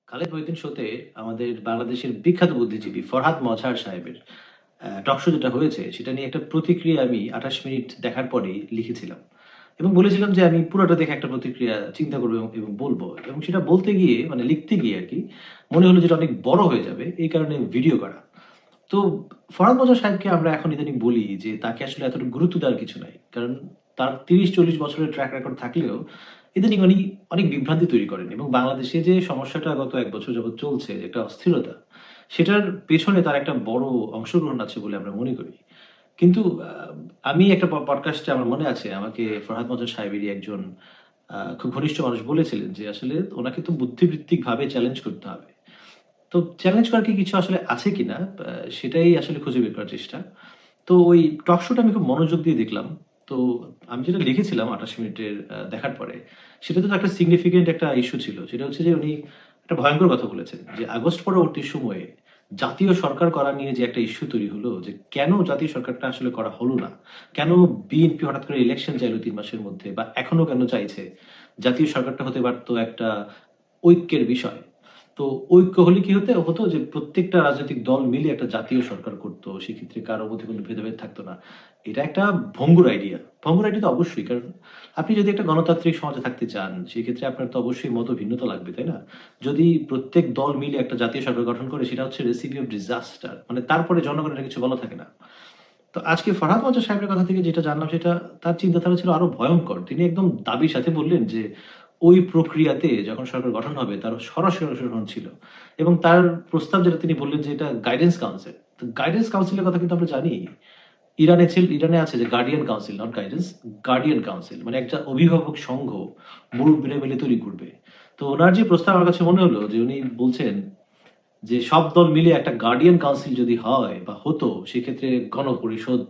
খালেদ মহিউদ্দিন শোতে আমাদের বাংলাদেশের বিখ্যাত বুদ্ধিজীবী ফরহাদ মজহার সাহেবের টক শো যেটা হয়েছে সেটা নিয়ে একটা প্রতিক্রিয়া আমি ২৮ মিনিট দেখার পরেই লিখেছিলাম। এবং বলেছিলাম যে আমি পুরোটা দেখে একটা প্রতিক্রিয়া চিন্তা করব এবং বলব। এবং সেটা বলতে গিয়ে মানে লিখতে গিয়ে আরকি মনে হলো যেটা অনেক বড় হয়ে যাবে এই কারণে ভিডিও করা। তো ফরহাদ মজহার সাহেবকে আমরা এখন ইদানিং বলি যে তাকে আসলে এতটা গুরুত্ব দেওয়ার কিছু নাই। কারণ তার ৩০-৪০ বছরের ট্র্যাক রেকর্ড থাকলেও ইদানিং উনি অনেক বিভ্রান্তি তৈরি করেন এবং বাংলাদেশে যে সমস্যাটা গত ১ বছর যাবৎ চলছে, যে একটা অস্থিরতা, সেটার পেছনে তার একটা বড় অংশগ্রহণ আছে বলে আমরা মনে করি। কিন্তু আমি একটা পডকাস্টে আমার মনে আছে আমাকে ফরহাদ মজহার সাহেবেরই একজন খুব ঘনিষ্ঠ মানুষ বলেছিলেন যে আসলে উনাকে তো বুদ্ধিবৃত্তিকভাবে চ্যালেঞ্জ করতে হবে। তো চ্যালেঞ্জ করার কি কিছু আসলে আছে কিনা? সেটাই আসলে খুঁজে বের করার চেষ্টা। তো ওই টক শোটা আমি খুব মনোযোগ দিয়ে দেখলাম। তো আমি যেটা লিখেছিলাম ২৮ মিনিটের দেখার পরে, সেটাতে তো একটা সিগনিফিক্যান্ট একটা ইস্যু ছিল। সেটা হচ্ছে যে উনি একটা ভয়ংকর কথা বলেছেন যে আগস্ট পরবর্তী সময়ে জাতীয় সরকার করা নিয়ে যে একটা ইস্যু তৈরি হলো, যে কেন জাতীয় সরকারটা আসলে করা হলো না? কেন বিএনপি হঠাৎ করে ইলেকশন চাইল ৩ মাসের মধ্যে, বা এখনো কেন চাইছে? জাতীয় সরকারটা হতে পারত একটা ঐক্যের বিষয়। তো ঐক্য হলে কি হতো যে প্রত্যেকটা রাজনৈতিক দল মিলে একটা জাতীয় সরকার করত। সেক্ষেত্রে কারো মধ্যে কোনো ভেদাভেদ থাকতো না। এটা একটা ভঙ্গুর আইডিয়া। ভঙ্গুর আইডিয়া তো অবশ্যই। কারণ আপনি যদি একটা গণতান্ত্রিক সমাজে থাকতে চান, সেক্ষেত্রে আপনার তো অবশ্যই মতভিন্নতা লাগবে, তাই না? যদি প্রত্যেক দল মিলে একটা জাতীয় সরকার গঠন করে, সেটা হচ্ছে রেসিপি অফ ডিজাস্টার। মানে তারপরে জনগণের কিছু বলা থাকে না। তো আজকে ফরহাদ মজা সাহেবের কথা থেকে যেটা জানলাম, সেটা তার চিন্তাধারা ছিল আরো ভয়ংকর। তিনি একদম দাবির সাথে বললেন যে ওই প্রক্রিয়াতে যখন সরকার গঠন হবে তার সরাসরি অংশগ্রহণ ছিল। এবং তার প্রস্তাব যেটা তিনি বললেন যে এটা গাইডেন্স কাউন্সিল। তো গাইডেন্স কাউন্সিলের কথা কিন্তু আমরা জানি। ইরানে আছে যে guardian council, not guidance, guardian council. মানে একটা অভিভাবক সংঘ মুরব্বিরা মিলে তৈরি করবে। তো উনার যে প্রস্তাব আমার কাছে মনে হলো যে উনি বলছেন যে সব দল মিলে একটা গার্ডিয়ান কাউন্সিল যদি হয় বা হতো, সেক্ষেত্রে গণপরিষদ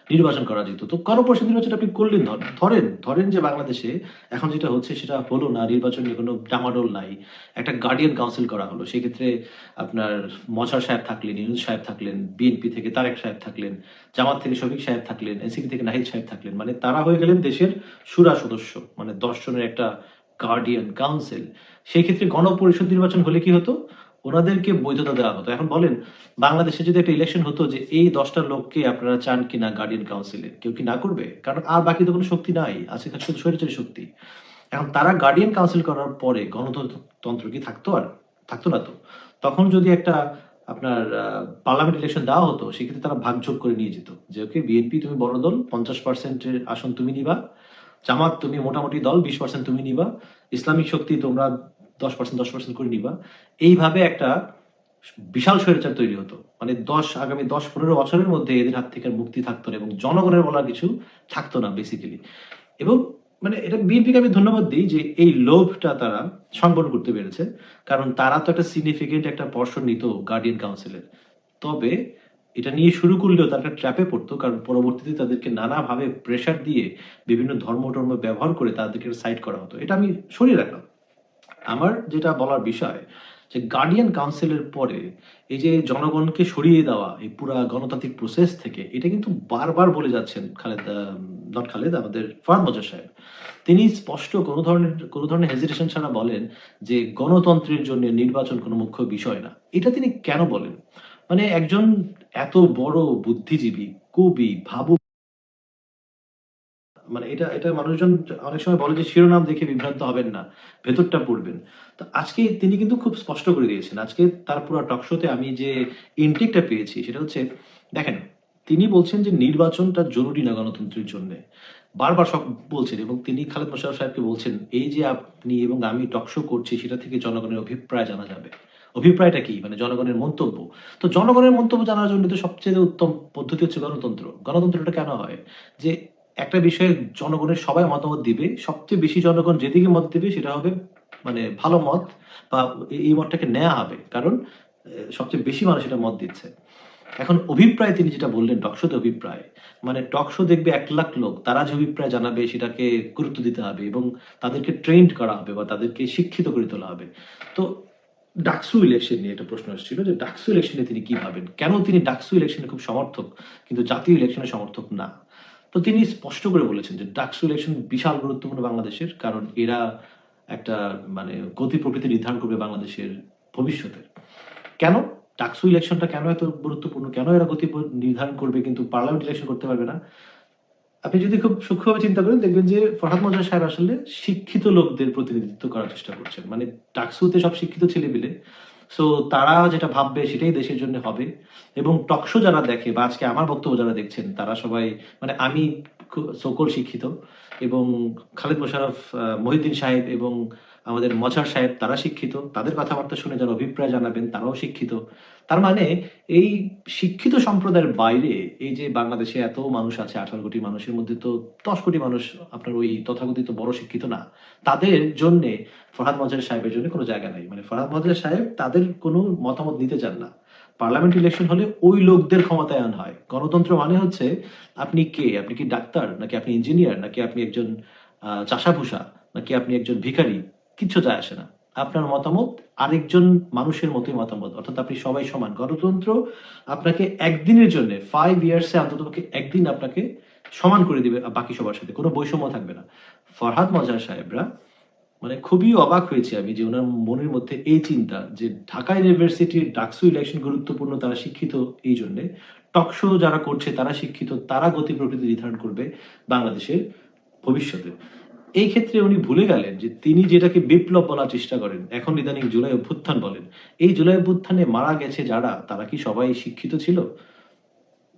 নির্বাচন করা যেত। তো গণপরিষদ নির্বাচন আপনি করলেন, ধরেন যে বাংলাদেশে এখন যেটা হচ্ছে সেটা হলো না, নির্বাচন নিয়ে কোনো ডামাডোল নাই। একটা গার্ডিয়ান কাউন্সিল করা হলো। সেক্ষেত্রে আপনার মজহার সাহেব থাকলেন, ইউনূস সাহেব থাকলেন, বিএনপি থেকে তারেক সাহেব থাকলেন, জামাত থেকে শফিক সাহেব থাকলেন, এনসিপি থেকে নাহিদ সাহেব থাকলেন। মানে তারা হয়ে গেলেন দেশের শুরা সদস্য। মানে ১০ জনের একটা গার্ডিয়ান কাউন্সিল। সেই ক্ষেত্রে গণপরিষদ নির্বাচন হলে কি হতো? ওনাদেরকে বৈধতা দেওয়া হতো। এখন বলেন, বাংলাদেশে যদি একটা ইলেকশন হতো যে এই ১০ টা লোককে আপনারা চান কিনা গার্ডিয়ান কাউন্সিলে? কেউ কি না করবে? কারণ আর বাকি তো কোনো শক্তি নাই। আছে শুধু স্বৈরাচারী শক্তি। এখন তারা গার্ডিয়ান কাউন্সিল করার পরে গণতন্ত্র কি থাকতো আর? থাকতো না তো। তখন যদি একটা আপনার পার্লামেন্ট ইলেকশন দেওয়া হতো, সেক্ষেত্রে তারা ভাগযোগ করে নিয়ে যেত। যে ওকে, বিএনপি তুমি বড় দল, ৫০% এর আসন তুমি নিবা। জামাত তুমি মোটামুটি দল, ২০% তুমি নিবা। ইসলামিক শক্তি তোমরা ১০% করে নিবা। এইভাবে একটা বিশাল স্বৈরাচার তৈরি হতো। মানে আগামী ১০-১৫ বছরের মধ্যে এদের হাত থেকে আর মুক্তি থাকতো না এবং জনগণের বলার কিছু থাকতো না বেসিক্যালি। এবং মানে এটা বিএনপিকে আমি ধন্যবাদ দেই যে এই লোভটা তারা সংবরণ করতে পেরেছে। কারণ তারা তো একটা সিগনিফিক্যান্ট একটা পর্শন নিত গার্ডিয়ান কাউন্সিলের। তবে এটা নিয়ে শুরু করলেও তারা একটা ট্র্যাপে পড়তো। কারণ পরবর্তীতে তাদেরকে নানাভাবে প্রেশার দিয়ে বিভিন্ন ধর্ম-টর্ম ব্যবহার করে তাদেরকে সাইড করা হতো। এটা আমি সরিয়ে রাখলাম। আমার যেটা বলার বিষয়, যে গার্ডিয়ান কাউন্সিলের পরে এই যে জনগণকে সরিয়ে দেওয়া এই পুরা গণতান্ত্রিক প্রসেস থেকে, এটা কিন্তু বারবার বলে যাচ্ছেন নট খালেদ, আমাদের ফারহাদ মজা সাহেব। তিনি স্পষ্ট কোনো ধরনের হেজিটেশন ছাড়া বলেন যে গণতন্ত্রের জন্য নির্বাচন কোনো মুখ্য বিষয় না। এটা তিনি কেন বলেন? মানে একজন এত বড় বুদ্ধিজীবী, কবি, ভাবুক, মানে এটা এটা মানুষজন অনেক সময় বলে যে শিরোনাম দেখে বিভ্রান্ত হবেন না, ভেতরটা পড়বেন। তো আজকে তিনি কিন্তু খুব স্পষ্ট করে দিয়েছেন। আজকে তার পুরা টক শোতে আমি যে ইনটেকটা পেয়েছি সেটা হচ্ছে, দেখেন, তিনি বলছেন যে নির্বাচনটা জরুরি না গণতন্ত্রের জন্যে। বারবার বলছেন এবং তিনি খালেদ মোশাররফ সাহেবকে বলছেন, "এই যে আপনি এবং আমি টক শো করছি সেটা থেকে জনগণের অভিপ্রায় জানা যাবে।" অভিপ্রায়টা কি? মানে জনগণের মন্তব্য। তো জনগণের মন্তব্য জানার জন্য তো সবচেয়ে উত্তম পদ্ধতি হচ্ছে গণতন্ত্র। গণতন্ত্রটা কেন হয়? যে একটা বিষয়ে জনগণের সবাই মতামত দিবে। সবচেয়ে বেশি জনগণ যেদিকে মত দিবে সেটা হবে মানে ভালো মত, বা এই মতটাকে নেয়া হবে। কারণ সবচেয়ে বেশি মানুষ এটা মত দিচ্ছে। এখন অভিপ্রায় তিনি যেটা বললেন, টকশোতে অভিপ্রায়। মানে টকশো দেখবে ১,০০,০০০ লোক। তারা যে অভিপ্রায় জানাবে সেটাকে গুরুত্ব দিতে হবে এবং তাদেরকে ট্রেন্ড করা হবে বা তাদেরকে শিক্ষিত করে তোলা হবে। তো ডাকসু ইলেকশন নিয়ে একটা প্রশ্ন এসেছিল যে ডাকসু ইলেকশনে তিনি কি ভাবেন? কেন তিনি ডাকসু ইলেকশনে খুব সমর্থক কিন্তু জাতীয় ইলেকশনে সমর্থক না? তো তিনি স্পষ্ট করে বলেছেন যে ডাকসু ইলেকশন বিশাল গুরুত্বপূর্ণ বাংলাদেশের। কারণ এরা একটা মানে গতি প্রকৃতি নির্ধারণ করবে বাংলাদেশের। ভবিষ্যতের। কেন? টাকসু ইলেকশনটা কেন এত গুরুত্বপূর্ণ? কেন এরা গতি নির্ধারণ করবে কিন্তু পার্লামেন্ট ইলেকশন করতে পারবে না? আপনি যদি খুব সূক্ষ্মভাবে চিন্তা করেন দেখবেন যে ফরহাদ মজহার সাহেব আসলে শিক্ষিত লোকদের প্রতিনিধিত্ব করার চেষ্টা করছেন। মানে টাকসুতে সব শিক্ষিত ছেলেপিলে। সো তারা যেটা ভাববে সেটাই দেশের জন্য হবে। এবং টকশো যারা দেখে বা আজকে আমার বক্তব্য যারা দেখছেন তারা সবাই মানে আমি সকল শিক্ষিত এবং খালেদ মোশাররফ, মহিউদ্দিন সাহেব এবং আমাদের মজহার সাহেব তারা শিক্ষিত। তাদের কথাবার্তা শুনে যারা অভিপ্রায় জানাবেন তারাও শিক্ষিত। তার মানে এই শিক্ষিত সম্প্রদায়ের বাইরে এই যে বাংলাদেশে এত মানুষ আছে ১৮ কোটি মানুষের মধ্যে তো ১০ কোটি মানুষ আপনার ওই তথাকথিত বড় শিক্ষিত না। তাদের জন্যে ফরহাদ মজহার সাহেবের জন্য কোনো জায়গা নাই। মানে ফরহাদ মজহার সাহেব তাদের কোনো মতামত নিতে চান না। পার্লামেন্ট ইলেকশন হলে ওই লোকদের ক্ষমতায়ন হয়। গণতন্ত্র মানে হচ্ছে আপনি কে? আপনি কি ডাক্তার? নাকি আপনি ইঞ্জিনিয়ার? নাকি আপনি একজন চাষাভুষা? নাকি আপনি একজন ভিখারি? কিচ্ছু যায় আসে না। আপনার মতামত আরেকজন মানুষের মতোই মতামত। অর্থাৎ আপনি সবাই সমান। গণতন্ত্র আপনাকে একদিনের জন্যে 5 ইয়ার্সে অন্ততপক্ষে একদিন আপনাকে সমান করে দিবে বাকি সবার সাথে। কোনো বৈষম্য থাকবে না। ফরহাদ মজহার সাহেবরা মানে খুবই অবাক হয়েছি আমি যে উনার মনের মধ্যে এই চিন্তা যে ঢাকা ইউনিভার্সিটির ডাকসু ইলেকশন গুরুত্বপূর্ণ, তারা শিক্ষিত এই জন্যে। টকশো যারা করছে তারা শিক্ষিত, তারা গতি প্রকৃতি নির্ধারণ করবে বাংলাদেশের ভবিষ্যতে। এই ক্ষেত্রে উনি ভুলে গেলেন যে তিনি যেটাকে বিপ্লব বলার চেষ্টা করেন, এখন ইদানিং জুলাই অভ্যুত্থান বলেন। এই জুলাই অভ্যুত্থানে মারা গেছে যারা, তারা কি সবাই শিক্ষিত ছিল?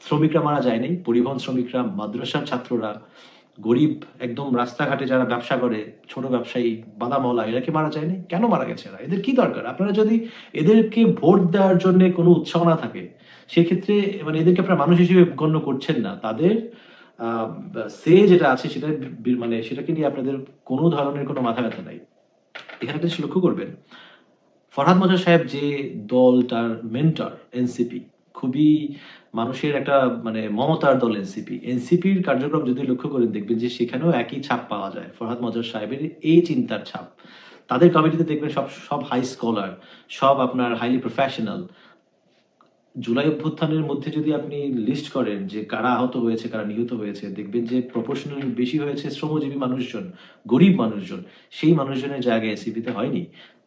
শ্রমিকরা মারা যায় নাই? পরিবহন শ্রমিকরা, মাদ্রাসার ছাত্ররা, গরিব একদম রাস্তাঘাটে যারা ব্যবসা করে, ছোট ব্যবসায়ী, বাদামওয়ালা এরা কি মারা যায়নি? কেন মারা গেছে এরা? এদের কি দরকার? আপনারা যদি এদেরকে ভোট দেওয়ার জন্যে কোনো উৎসাহ না থাকে, সেক্ষেত্রে মানে এদেরকে আপনারা মানুষ হিসেবে গণ্য করছেন না। তাদের আ যেটা আছে সেটা মানে সেটাকে নিয়ে আপনাদের কোনো ধরনের কোনো মাথা ব্যথা নাই। এখানে একটা জিনিস লক্ষ্য করবেন, ফরহাদ মজহার সাহেব যে দলটার মেন্টর এনসিপি, খুবই মানুষের একটা মানে মমতার দল এনসিপি। এনসিপির কার্যক্রম যদি লক্ষ্য করেন দেখবেন যে সেখানেও একই ছাপ পাওয়া যায়। ফরহাদ মজহার সাহেবের এই চিন্তার ছাপ। তাদের কমিটিতে দেখবেন সব সব হাই স্কলার, সব আপনার হাইলি প্রফেশনাল। জুলাই অভ্যুত্থানের মধ্যে যদি আপনি লিস্ট করেন যে কারা আহত হয়েছে, কারা নিহত হয়েছে, দেখবেন যে প্রপোর্শনালি বেশি হয়েছে শ্রমজীবী মানুষজন, গরিব মানুষজন। সেই মানুষজনের জায়গায় এসিপিতে হয়নি।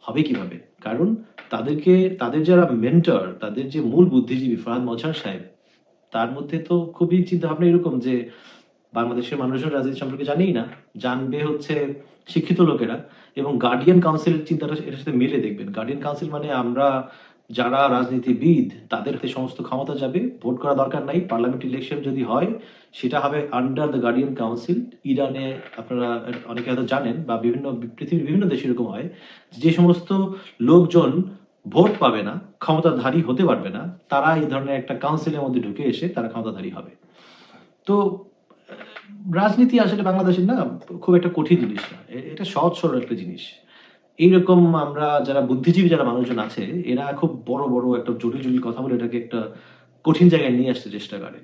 হবে কিভাবে? কারণ তাদের যারা মেন্টর, তাদের যে মূল বুদ্ধিজীবী ফরহাদ মজহার সাহেব, তার মধ্যে তো খুবই চিন্তাভাবনা এরকম যে বাংলাদেশের মানুষজন রাজনীতি সম্পর্কে জানেই না। জানবে হচ্ছে শিক্ষিত লোকেরা। এবং গার্ডিয়ান কাউন্সিলের চিন্তাটা এটার সাথে মিলে দেখবেন। গার্ডিয়ান কাউন্সিল মানে আমরা যারা রাজনীতিবিদ তাদের হাতে সমস্ত ক্ষমতা যাবে। ভোট করা দরকার নাই। পার্লামেন্ট ইলেকশন যদি হয় সেটা হবে আন্ডার দ্য গার্ডিয়ান কাউন্সিল। ইরানে আপনারা অনেকে হয়তো জানেন বা পৃথিবীর বিভিন্ন দেশে এরকম হয়। যে সমস্ত লোকজন ভোট পাবে না, ক্ষমতাধারী হতে পারবে না, তারা এই ধরনের একটা কাউন্সিলের মধ্যে ঢুকে এসে তারা ক্ষমতাধারী হবে। তো রাজনীতি আসলে বাংলাদেশের না খুব একটা কঠিন জিনিস না। এটা সহজ সরল একটা জিনিস। এইরকম আমরা যারা বুদ্ধিজীবী যারা মানুষজন আছে, এরা খুব বড়, বড় একটা জটিল, জটিল কথা বলে এটাকে একটা কঠিন জায়গায় নিয়ে আসতে চেষ্টা করে।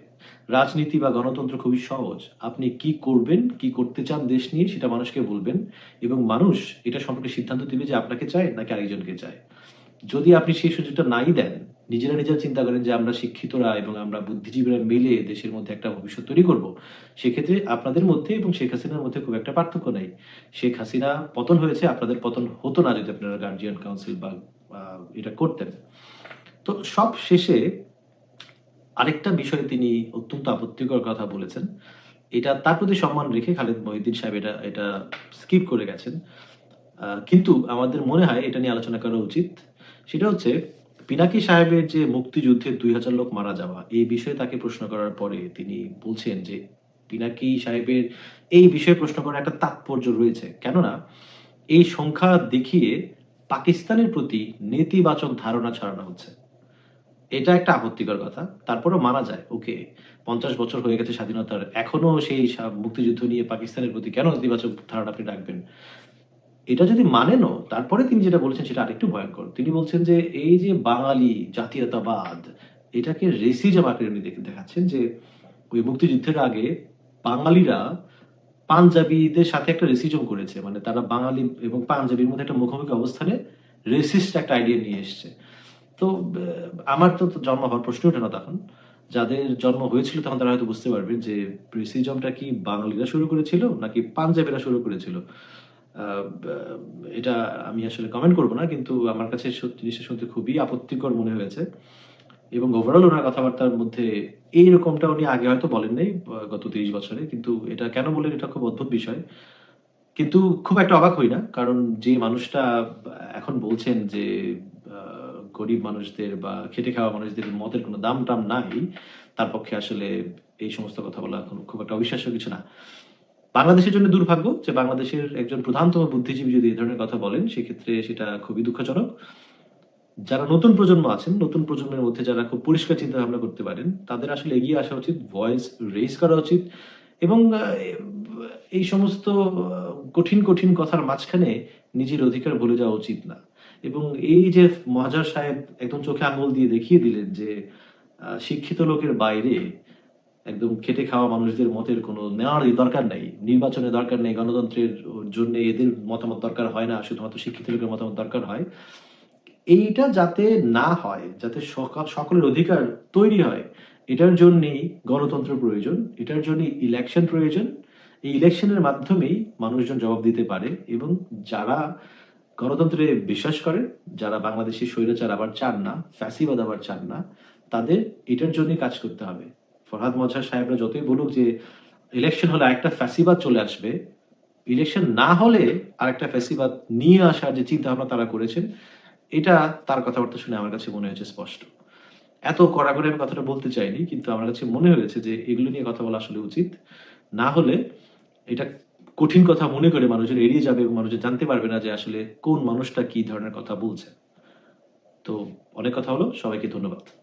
রাজনীতি বা গণতন্ত্র খুবই সহজ। আপনি কি করবেন, কি করতে চান দেশ নিয়ে সেটা মানুষকে বলবেন এবং মানুষ এটা সম্পর্কে সিদ্ধান্ত দিবে যে আপনাকে চায় নাকি আরেকজনকে চায়। যদি আপনি সেই সুযোগটা নাই দেন, নিজেরা চিন্তা করেন যে আমরা শিক্ষিতরা এবং আমরা বুদ্ধিজীবীরা মিলে দেশের মধ্যে একটা ভবিষ্যৎ তৈরি করব। সেক্ষেত্রে আপনাদের মধ্যে এবং শেখ হাসিনার মধ্যে খুব একটা পার্থক্য নাই। শেখ হাসিনা পতন হয়েছে, আপনাদের পতন হতো না যদি আপনারা গার্জিয়ান কাউন্সিল বা এটা করতেন। তো সব শেষে আরেকটা বিষয়ে তিনি অত্যন্ত আপত্তিকর কথা বলেছেন। এটা তার প্রতি সম্মান রেখে খালেদ মহিউদ্দিন সাহেব এটা স্কিপ করে গেছেন। কিন্তু আমাদের মনে হয় এটা নিয়ে আলোচনা করা উচিত। সেটা হচ্ছে পিনাকি সাহেবের যে মুক্তিযুদ্ধে ২,০০০ লোক মারা যাওয়া, এই বিষয়ে তাকে প্রশ্ন করার পরে তিনি বলছেন যে পিনাকি সাহেবের এই বিষয়ে প্রশ্ন করার একটা তাৎপর্য রয়েছে। কেননা এই সংখ্যা দেখিয়ে পাকিস্তানের প্রতি নেতিবাচক ধারণা ছড়ানো হচ্ছে। এটা একটা আপত্তিকর কথা। তারপরেও মানা যায়। ওকে, ৫০ বছর হয়ে গেছে স্বাধীনতার। এখনো সেই মুক্তিযুদ্ধ নিয়ে পাকিস্তানের প্রতি কেন নেতিবাচক ধারণা আপনি রাখবেন? এটা যদি মানেনও, তারপরে তিনি যেটা বলেছেন সেটা আরেকটু ভয়ংকর। তিনি বলছেন যে এই যে বাঙালি জাতীয়তাবাদ, এটাকে রেসিজম আকারে উনি দেখাচ্ছেন যে ওই মুক্তিযুদ্ধের আগে বাঙালিরা পাঞ্জাবিদের সাথে একটা রেসিজম করেছে। মানে তারা বাঙালি এবং পাঞ্জাবির মধ্যে একটা মুখোমুখি অবস্থানে রেসিস্ট একটা আইডিয়া নিয়ে এসছে। তো আমার তো জন্ম হওয়ার প্রশ্নই ওঠে না তখন। যাদের জন্ম হয়েছিল তখন তারা হয়তো বুঝতে পারবে যে রেসিজমটা কি বাঙালিরা শুরু করেছিল নাকি পাঞ্জাবিরা শুরু করেছিল। বা এটা আমি আসলে কমেন্ট করব না। কিন্তু আমার কাছে জিনিসটা শুনতে খুবই আপত্তিকর মনে হয়েছে। এবং ওভারঅল উনার কথাবার্তার মধ্যে এইরকমটা উনি আগে হয়তো বলেন নাই গত ৩০ বছরে। কিন্তু এটা কেন বললেন এটা খুব অদ্ভুত বিষয়। কিন্তু খুব একটা অবাক হই না। কারণ যে মানুষটা এখন বলছেন যে আ গরিব মানুষদের বা খেটে খাওয়া মানুষদের মতের কোনো দাম-টাম নাই, তার পক্ষে আসলে এই সমস্ত কথা বলা খুব একটা অবিশ্বাস্য কিছু না। বাংলাদেশের জন্য দুর্ভাগ্য যে বাংলাদেশের একজন প্রধানতম বুদ্ধিজীবী যদি এ ধরনের কথা বলেন, সেক্ষেত্রে সেটা খুবই দুঃখজনক। যারা নতুন প্রজন্ম আছেন, নতুন প্রজন্মের মধ্যে যারা খুব পরিষ্কার চিন্তাভাবনা করতে পারেন, তাদের আসলে এগিয়ে আসা উচিত, ভয়েস রেইজ করা উচিত এবং এই সমস্ত কঠিন কথার মাঝখানে নিজের অধিকার ভুলে যাওয়া উচিত না। এবং এই যে মহাজর সাহেব একদম চোখে আঙ্গুল দিয়ে দেখিয়ে দিলেন যে শিক্ষিত লোকের বাইরে একদম খেটে খাওয়া মানুষদের মতের কোনো নেওয়ারই দরকার নাই। নির্বাচনের দরকার নেই, গণতন্ত্রের জন্যে এদের মতামত দরকার হয় না, শুধুমাত্র শিক্ষিত লোকের মতামত দরকার হয়। এইটা যাতে না হয়, যাতে সকলের অধিকার তৈরি হয়, এটার জন্যেই গণতন্ত্র প্রয়োজন। এটার জন্যই ইলেকশন প্রয়োজন। এই ইলেকশনের মাধ্যমেই মানুষজন জবাব দিতে পারে এবং যারা গণতন্ত্রে বিশ্বাস করেন, যারা বাংলাদেশী স্বৈরাচার আবার চান না, ফ্যাসিবাদ আবার চান না, তাদের এটার জন্যই কাজ করতে হবে। ফরহাদ মজহার সাহেবরা যতই বলুক যে ইলেকশন হলে আরেকটা ফ্যাসিবাদ চলে আসবে, ইলেকশন না হলে আরেকটা ফ্যাসিবাদ নিয়ে আসার যে চিন্তাভাবনা তারা করেছেন, এটা তার কথাবার্তা শুনে আমার কাছে মনে হয়েছে স্পষ্ট। এত কড়াকড়ি আমি কথাটা বলতে চাইনি। কিন্তু আমার কাছে মনে হয়েছে যে এগুলো নিয়ে কথা বলা আসলে উচিত। না হলে এটা কঠিন কথা মনে করে মানুষজন এড়িয়ে যাবে এবং মানুষজন জানতে পারবে না যে আসলে কোন মানুষটা কি ধরনের কথা বলছে। তো অনেক কথা হলো। সবাইকে ধন্যবাদ।